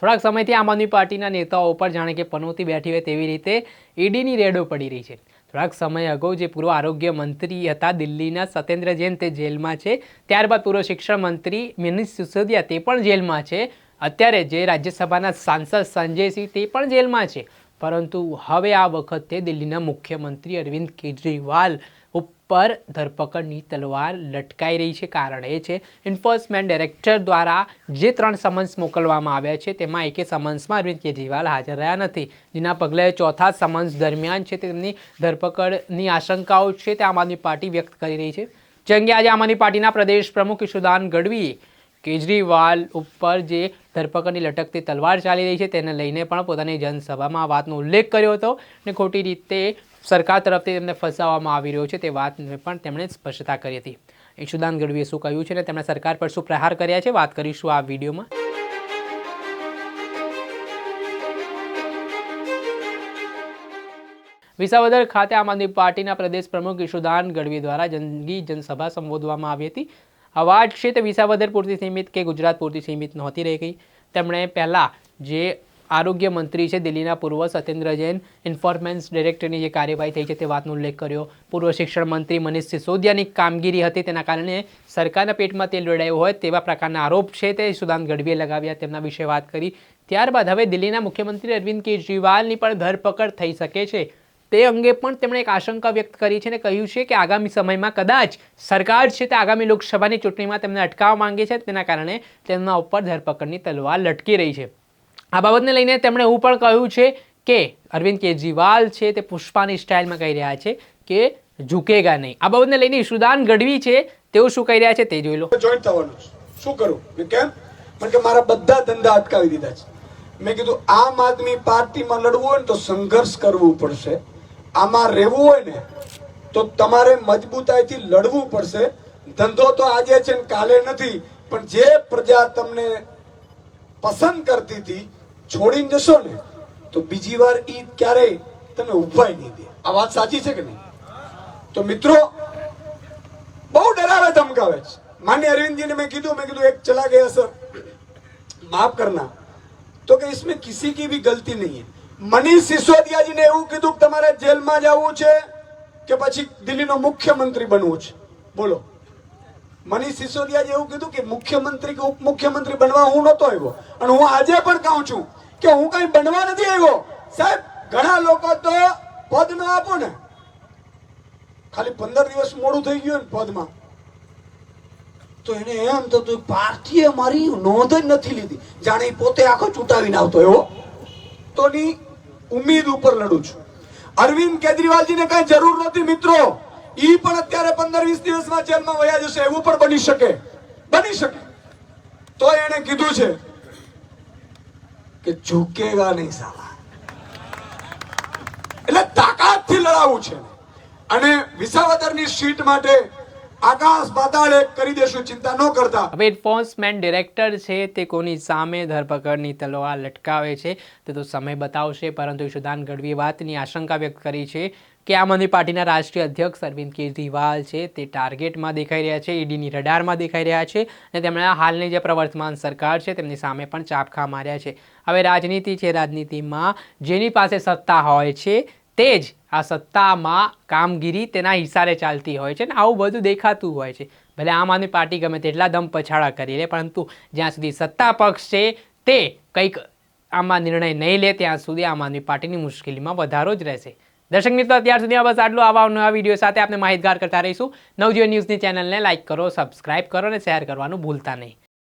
થોડાક સમયથી આમ આદમી પાર્ટીના નેતાઓ પર જાણે કે પનોતી બેઠી હોય તેવી રીતે ઈડીની રેડો પડી રહી છે। થોડાક સમય અગાઉ જે પૂર્વ આરોગ્ય મંત્રી હતા દિલ્હીના સત્યેન્દ્ર જૈન તે જેલમાં છે। ત્યારબાદ પૂર્વ શિક્ષણ મંત્રી મનીષ સિસોદિયા તે પણ જેલમાં છે। અત્યારે જે રાજ્યસભાના સાંસદ સંજય સિંહ તે પણ જેલમાં છે। પરંતુ હવે આ વખતે દિલ્હીના મુખ્યમંત્રી અરવિંદ કેજરીવાલ ઉપર ધરપકડની તલવાર લટકાઈ રહી છે। કારણ એ છે એન્ફોર્સમેન્ટ ડાયરેક્ટર દ્વારા જે 3 સમન્સ મોકલવામાં આવ્યા છે તેમાં એકે સમન્સમાં અરવિંદ કેજરીવાલ હાજર રહ્યા નથી, જેના પગલે ચોથા સમન્સ દરમિયાન છે તેમની ધરપકડની આશંકાઓ છે તે આમ આદમી પાર્ટી વ્યક્ત કરી રહી છે। જે અંગે આજે આમ આદમી પાર્ટીના પ્રદેશ પ્રમુખ ઈશુદાન ગઢવીએ કેજરીવાલ ઉપર જે ધરપકડની લટકતી તલવાર ચાલી રહી છે તેને લઈને પણ પોતાની જનસભામાં આ વાતનો ઉલ્લેખ કર્યો હતો અને ખોટી રીતે સરકાર તરફથી તેમને ફસાવવામાં આવી રહ્યો છે તે વાતને પણ તેમણે સ્પષ્ટતા કરી હતી। ઈશુદાન ગઢવીએ શું કહ્યું છે અને તેમણે સરકાર પર શું પ્રહાર કર્યા છે વાત કરીશું આ વિડીયોમાં। વિસાવદર ખાતે આમ આદમી પાર્ટીના પ્રદેશ પ્રમુખ ઈશુદાન ગઢવી દ્વારા જંગી જનસભા સંબોધવામાં આવી હતી। આ વાત છે તે વિસાવદર પૂરતી સીમિત કે ગુજરાત પૂરતી સીમિત નહોતી રહી ગઈ। તેમણે પહેલાં જે આરોગ્ય મંત્રી છે દિલ્હીના પૂર્વ સત્યેન્દ્ર જૈન એન્ફોર્સમેન્ટ ડાયરેક્ટરની જે કાર્યવાહી થઈ છે તે વાતનો ઉલ્લેખ કર્યો। પૂર્વ શિક્ષણ મંત્રી મનીષ સિસોદિયાની કામગીરી હતી તેના કારણે સરકારના પેટમાં તેલ રેડાયું હોય તેવા પ્રકારના આરોપ છે તે ઈશુદાન ગઢવીએ લગાવ્યા, તેમના વિશે વાત કરી। ત્યારબાદ હવે દિલ્હીના મુખ્યમંત્રી અરવિંદ કેજરીવાલની પણ ધરપકડ થઈ શકે છે તે અંગે પણ તેમણે એક આશંકા વ્યક્ત કરી છે અને કહ્યું છે કે આગામી સમયમાં કદાચ સરકાર છે તે આગામી લોકસભાની ચૂંટણીમાં તેમને અટકાવવા માંગે છે, તેના કારણે તેમના ઉપર ધરપકડની તલવાર લટકી રહી છે। આ બાબતને લઈને તેમણે એવું પણ કહ્યું છે કે અરવિંદ કેજરીવાલ છે તે પુષ્પાની સ્ટાઇલમાં કહી રહ્યા છે કે ઝૂકેગા નહીં। આ બાબતને લઈને ઈશુદાન ગઢવી છે તેઓ શું કહી રહ્યા છે તે જોઈ લો। જોઈન્ટ થવાનું શું કરું કે કેમ મને કે મારા બધા ધંધા અટકાવી દીધા છે। મેં કીધું આમ આદમી પાર્ટીમાં લડવું હોય ને તો સંઘર્ષ કરવું પડશે, આમાં રહેવું હોય ને તો તમારે મજબૂતાઈથી લડવું પડશે। ધંધો તો આજે છે ને કાલે નથી, પણ જે પ્રજા તમને પસંદ કરતી હતી છોડીને જશો ને તો બીજી વાર ઈ ક્યારેય તમે ઉભાઈ નહીં દે। આ વાત સાચી છે કે નહીં? તો મિત્રો બહુ ડરાવે ધમકાવે છે। माननीय अरविंद जी ने मैं कीधु एक चला गया सर, माफ करना, तो कि इसमें किसी की भी गलती नहीं है। मनीष सिसोदिया जी ने એવું કીધું કે તમારે જેલમાં જવું છે કે પછી દિલ્હીનો મુખ્યમંત્રી બનવું છે? બોલો। મનીષ સિસોદિયાજી એવું કીધું કે મુખ્યમંત્રી કે ઉપમુખ્યમંત્રી બનવા હું નહોતો આવ્યો, અને હું આજે પણ કહું છું કે હું કઈ બનવા નથી આવ્યો સાહેબ। ઘણા લોકો તો પદ ન આપો ને, ખાલી 15 દિવસ મોડું થઈ ગયું ને પદમાં તો એને એમ થતું પાર્ટીએ મારી નોંધ જ નથી લીધી, જાણે પોતે આખો ચૂંટાવીને આવતો એવો। તો ની ઉમ્મીદ ઉપર લડું છું। અરવિંદ કેજરીવાલજીને કઈ જરૂર નથી મિત્રો, ઈ પણ અત્યારે 15-20 દિવસમાં જેલમાં વયા જશે, એવું પણ બની શકે। તો એને કીધું છે કે ઝૂકેગા નહીં સાલા, એટલે તાકાતથી લડાવું છે। અને વિસાવદરની સીટ માટે આકાશ પાતાળ એક કરી દેશું, ચિંતા ન કરતા। હવે એન્ફોર્સમેન્ટ ડાયરેક્ટર છે તે કોની સામે ધરપકડની તલવાર લટકાવે છે તે તો સમય બતાવશે, પરંતુ ઈશુદાન ગઢવીએ વાતની આશંકા વ્યક્ત કરી છે કે આમ આદમી પાર્ટીના રાષ્ટ્રીય અધ્યક્ષ અરવિંદ કેજરીવાલ છે તે ટાર્ગેટમાં દેખાઈ રહ્યા છે, ઈડીની રડારમાં દેખાઈ રહ્યા છે અને તેમણે હાલની જે પ્રવર્તમાન સરકાર છે તેમની સામે પણ ચાપખા માર્યા છે। હવે રાજનીતિ છે, રાજનીતિમાં જેની પાસે સત્તા હોય છે તે જ આ સત્તામાં કામગીરી તેના હિસારે ચાલતી હોય છે ને આવું બધું દેખાતું હોય છે। ભલે આમ આદમી પાર્ટી ગમે તેટલા દમ પછાડા કરી લે, પરંતુ જ્યાં સુધી સત્તા પક્ષ છે તે કંઈક આમાં નિર્ણય નહીં લે ત્યાં સુધી આમ આદમી પાર્ટીની મુશ્કેલીમાં વધારો જ રહેશે। દર્શક મિત્રો, અત્યાર સુધી બસ આટલું। આવા નવા વિડીયો સાથે આપણે માહિતગાર કરતા રહીશું। નવજીવન ન્યૂઝની ચેનલને લાઇક કરો, સબસ્ક્રાઇબ કરો અને શેર કરવાનું ભૂલતા નહીં।